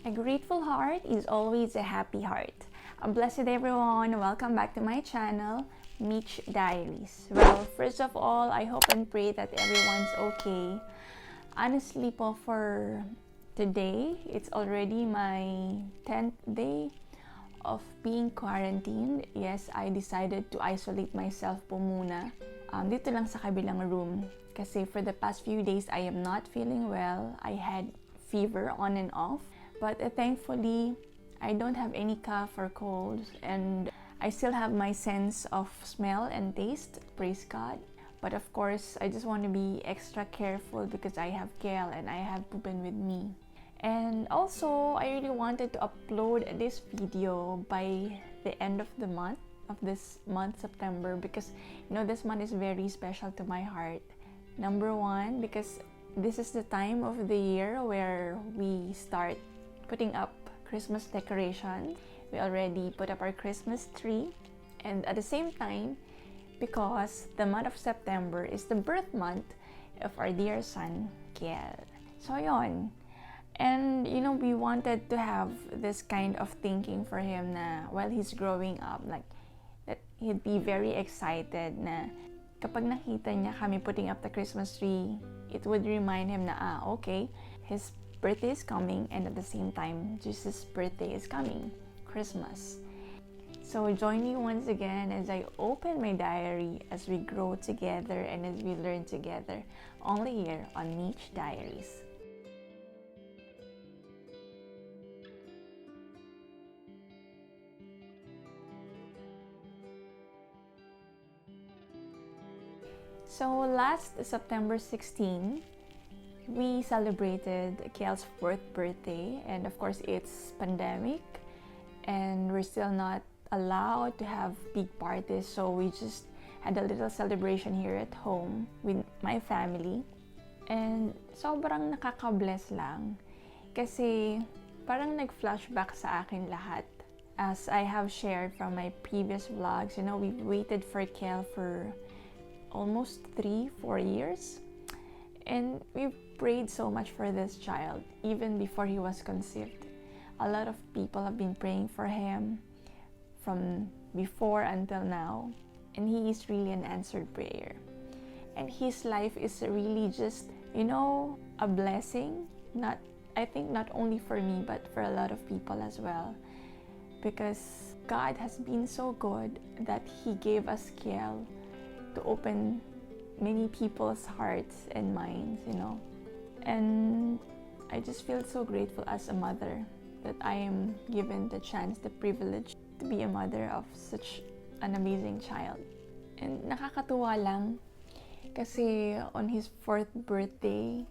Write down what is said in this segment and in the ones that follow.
A grateful heart is always a happy heart. Blessed everyone, welcome back to my channel, MICH Diaries. Well, first of all, I hope and pray that everyone's okay. Honestly po, for today, it's already my 10th day of being quarantined. Yes, I decided to isolate myself po muna. Dito lang sa kabilang room. Kasi for the past few days, I am not feeling well. I had fever on and off. But thankfully, I don't have any cough or colds. And I still have my sense of smell and taste. Praise God. But of course, I just want to be extra careful because I have Kiel and I have Pupen with me. And also, I really wanted to upload this video by the end of the month, of this month, September, because you know this month is very special to my heart. Number one, because this is the time of the year where we start putting up Christmas decorations. We already put up our Christmas tree, and at the same time, because the month of September is the birth month of our dear son, Kiel. So yon. And you know, we wanted to have this kind of thinking for him na while he's growing up, like that he'd be very excited na kapag nakita niya kami putting up the Christmas tree, it would remind him na okay, his birthday is coming, and at the same time, Jesus' birthday is coming, Christmas. So join me once again as I open my diary, as we grow together and as we learn together, only here on MICH Diaries. So last September 16, we celebrated Kiel's 4th birthday, and of course it's pandemic and we're still not allowed to have big parties, so we just had a little celebration here at home with my family. And sobrang nakaka-bless lang kasi parang nag-flashback sa akin lahat. As I have shared from my previous vlogs, you know, we've waited for Kiel for almost 3-4 years, and we prayed so much for this child even before he was conceived. A lot of people have been praying for him from before until now, and he is really an answered prayer, and his life is really just, you know, a blessing. I think not only for me but for a lot of people as well, because God has been so good that he gave us Kiel to open many people's hearts and minds, you know. And I just feel so grateful as a mother that I am given the chance, the privilege to be a mother of such an amazing child. And nakakatuwa lang kasi on his 4th birthday,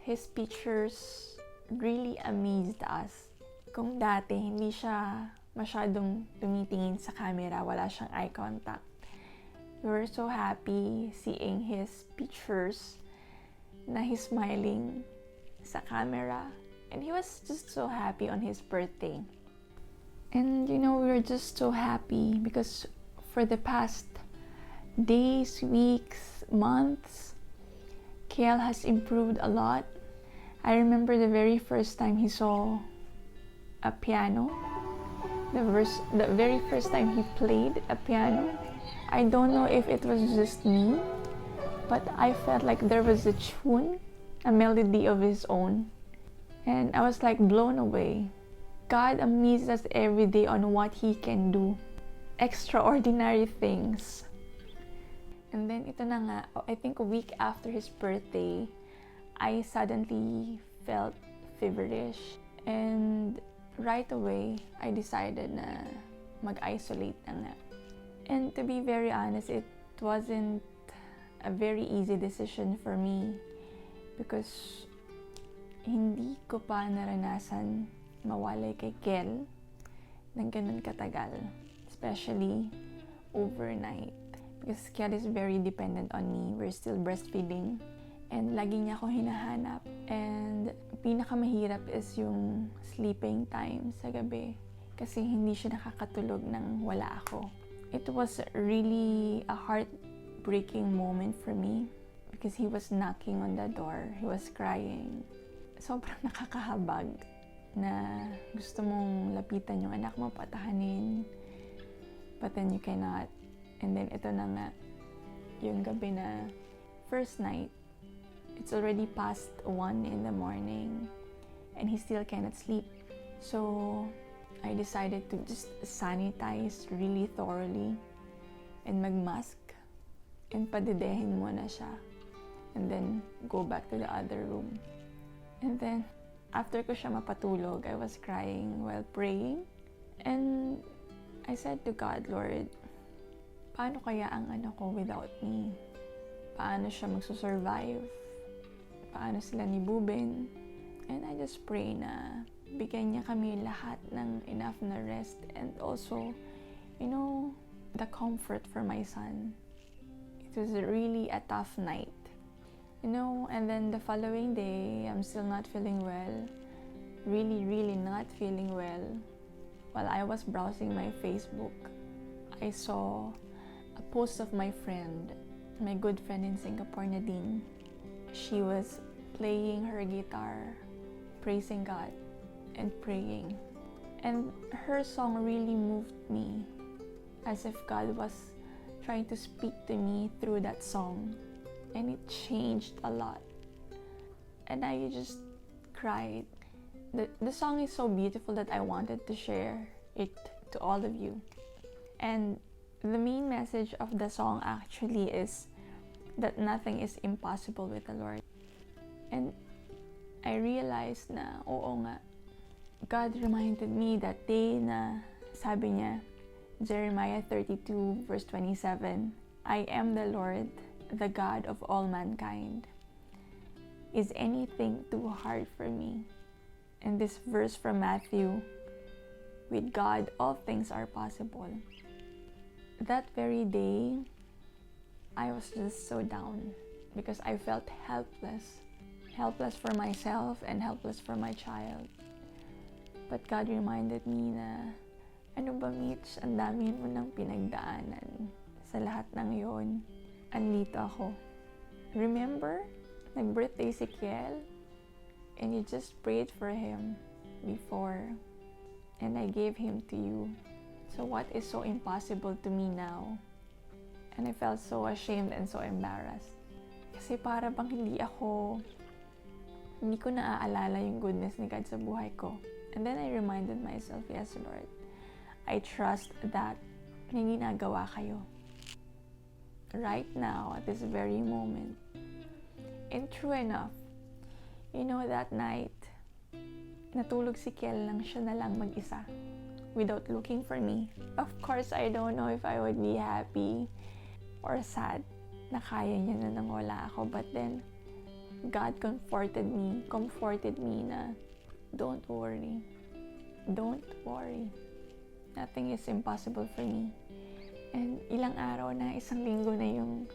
his pictures really amazed us. Kung dati hindi siya masyadong tumitingin sa camera, wala siyang eye contact, we were so happy seeing his pictures na he's smiling sa camera, and he was just so happy on his birthday. And you know, we were just so happy because for the past days, weeks, months, Kiel has improved a lot. I remember the very first time he saw a piano, the very first time he played a piano. I don't know if it was just me, but I felt like there was a tune, a melody of his own, and I was like blown away. God amazes us every day on what he can do, extraordinary things. And then ito na nga, I think a week after his birthday, I suddenly felt feverish, and right away I decided na mag-isolate na nga. And to be very honest, it wasn't a very easy decision for me because hindi ko pa naranasan mawalay kay Kiel ng ganun katagal, especially overnight, because Kiel is very dependent on me. We're still breastfeeding and lagi niya ako hinahanap, and pinakamahirap is yung sleeping time sa gabi kasi hindi siya nakakatulog nang wala ako. It was really a heartbreaking moment for me because he was knocking on the door. He was crying. Sobrang nakakahabag na gusto mong lapitan yung anak mo, patahanin, but then you cannot. And then ito na nga, yung gabi na first night, it's already past 1 in the morning and he still cannot sleep. So I decided to just sanitize really thoroughly and magmask and padedehin muna siya and then go back to the other room. And then after ko siya mapatulog, I was crying while praying and I said to God, Lord, paano kaya ang anak ko without me? Paano siya magsusurvive? Paano sila ni Buben? And I just pray na bigyan niya kami lahat ng enough na rest and also, the comfort for my son. It was really a tough night. And then the following day, I'm still not feeling well. Really, really not feeling well. While I was browsing my Facebook, I saw a post of my friend, my good friend in Singapore, Nadine. She was playing her guitar, praising God and praying. And her song really moved me, as if God was trying to speak to me through that song. And it changed a lot. And I just cried. The song is so beautiful that I wanted to share it to all of you. And the main message of the song actually is that nothing is impossible with the Lord. And I realized na, oo nga, God reminded me that day na sabi niya, Jeremiah 32 verse 27, I am the Lord, the God of all mankind. Is anything too hard for me? And this verse from Matthew, with God all things are possible. That very day, I was just so down because I felt helpless. Helpless for myself and helpless for my child. But God reminded me na, ano ba Mitch, ang dami mo nang pinagdaanan. Sa lahat ng yon, andito ako. Remember, nag-birthday si Kiel? And you just prayed for him before. And I gave him to you. So what is so impossible to me now? And I felt so ashamed and so embarrassed. Kasi para bang hindi ko naaalala yung goodness ni God sa buhay ko. And then I reminded myself, yes Lord, I trust that may ginagawa kayo. Right now, at this very moment. And true enough, that night, natulog si Kiel lang siya na lang mag-isa. Without looking for me. Of course, I don't know if I would be happy or sad na kaya niya na nang wala ako. But then, God comforted me na, don't worry. Don't worry. Nothing is impossible for me. And ilang araw na, isang linggo na yung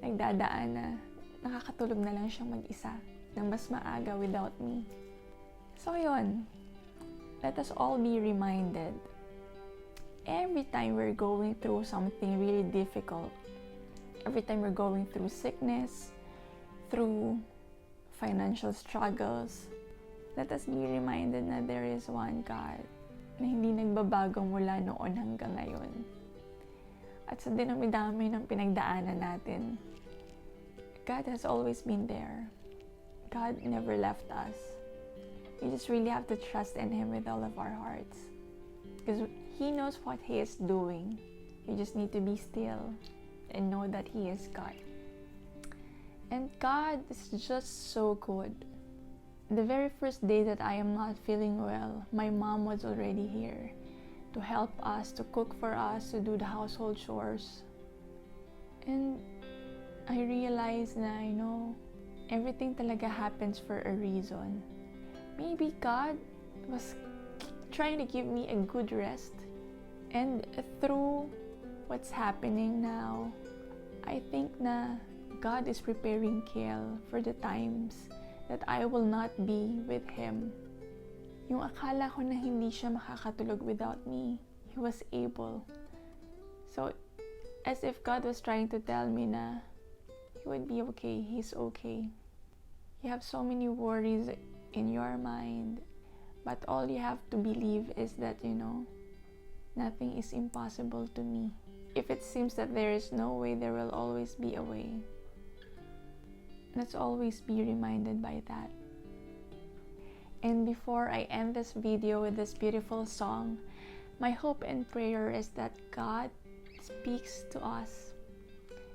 nagdadaan na nakakatulog na lang siyang mag-isa ng mas maaga without me. So yun, let us all be reminded, every time we're going through something really difficult, every time we're going through sickness, through financial struggles, let us be reminded na there is one God na hindi nagbabago mula noon hanggang ngayon. At sa dinami-dami ng pinagdaanan natin, God has always been there. God never left us. We just really have to trust in Him with all of our hearts. Because He knows what He is doing. We just need to be still and know that He is God. And God is just so good. The very first day that I am not feeling well, my mom was already here to help us, to cook for us, to do the household chores. And I realized na, everything talaga happens for a reason. Maybe God was trying to give me a good rest. And through what's happening now, I think na God is preparing Kiel for the times that I will not be with him. Yung akala ko na hindi siya makakatulog without me, he was able. So, as if God was trying to tell me na he would be okay, he's okay. You have so many worries in your mind, But all you have to believe is that, nothing is impossible to me. If it seems that there is no way, there will always be a way. Let's always be reminded by that. And before I end this video with this beautiful song, my hope and prayer is that God speaks to us,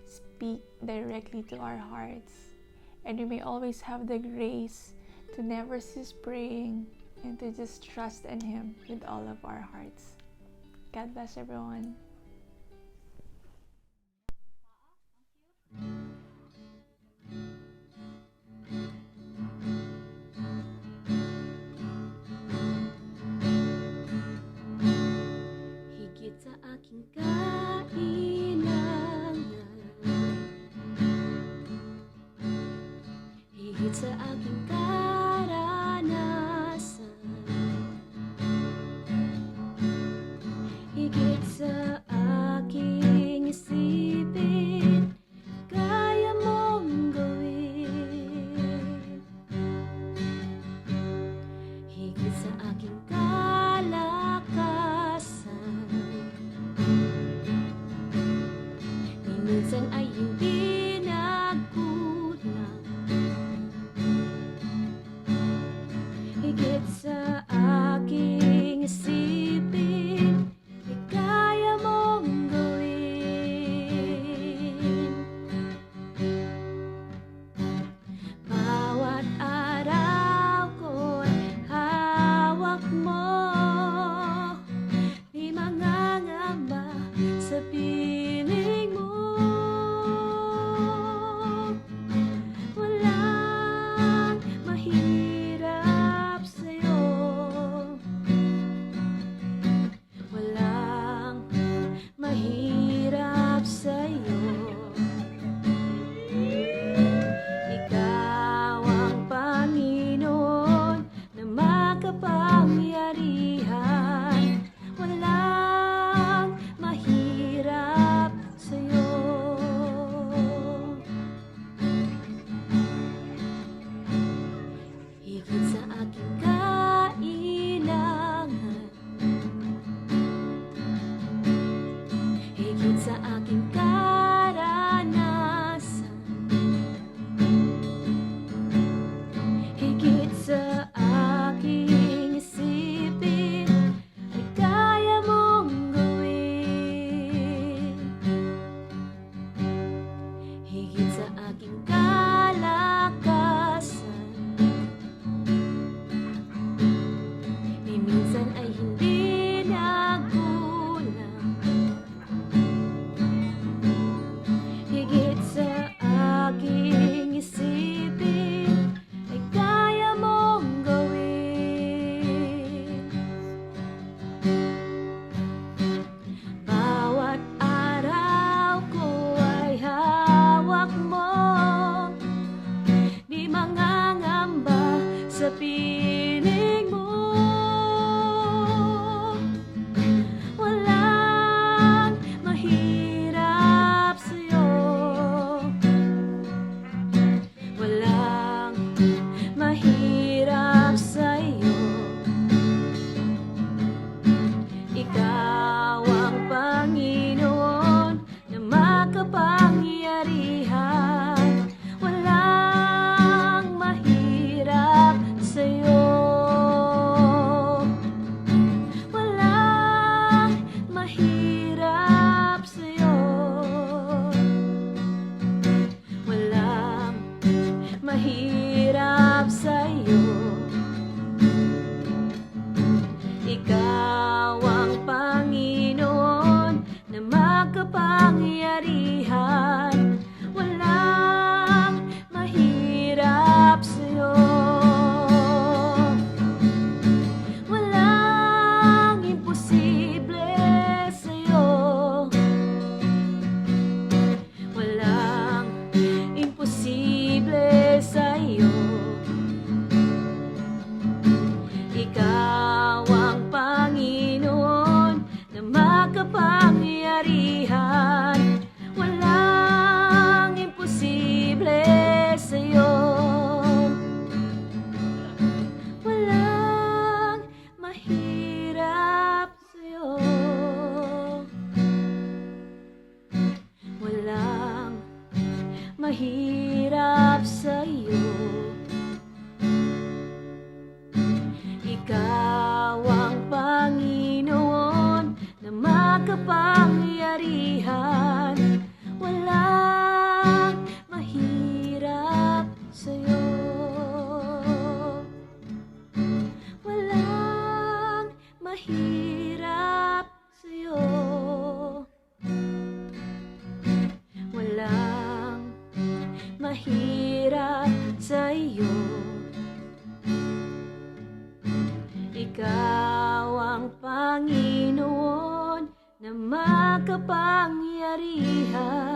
speak directly to our hearts, and we may always have the grace to never cease praying and to just trust in Him with all of our hearts. God bless everyone. Higit sa aking kailangan, higit sa aking karanasan, higit sa aking isipin, kaya mong gawin. Higit sa aking kalakasan, minsan ay hindi nagkulang. Higit sa aking isipin, kaya mong gawin. Bawat araw ko'y hawak mo, di mangangamba sa piling mo. Walang mahirap sa'yo, walang mahirap sa'yo. Ikaw ang Panginoon na makapangyarihan, walang mahirap sa'yo. Higit sa aking kailangan, higit sa aking karanasan, higit sa aking isipin, ay kaya mong gawin. Higit sa aking kalakasan, minsan ay hindi nagkulang. Higit sa aking isipin, ay kaya mong gawin. Bawat araw ko ay hawak mo, di mangangamba sa piling mo. Walang mahirap sa'yo, walang mahirap sa'yo. Ikaw ang Panginoon na makapangyarihan, walang mahirap sa'yo, walang mahirap sa'yo, walang mahirap sa'yo. Ikaw ang Panginoon na makapangyarihan, walang mahirap sa'yo, walang imposible sa'yo, walang imposible sa'yo. Ikaw ang Panginoon na makapangyarihan, walang imposible sa'yo, walang Ikaw ang Panginoon na makapangyarihan.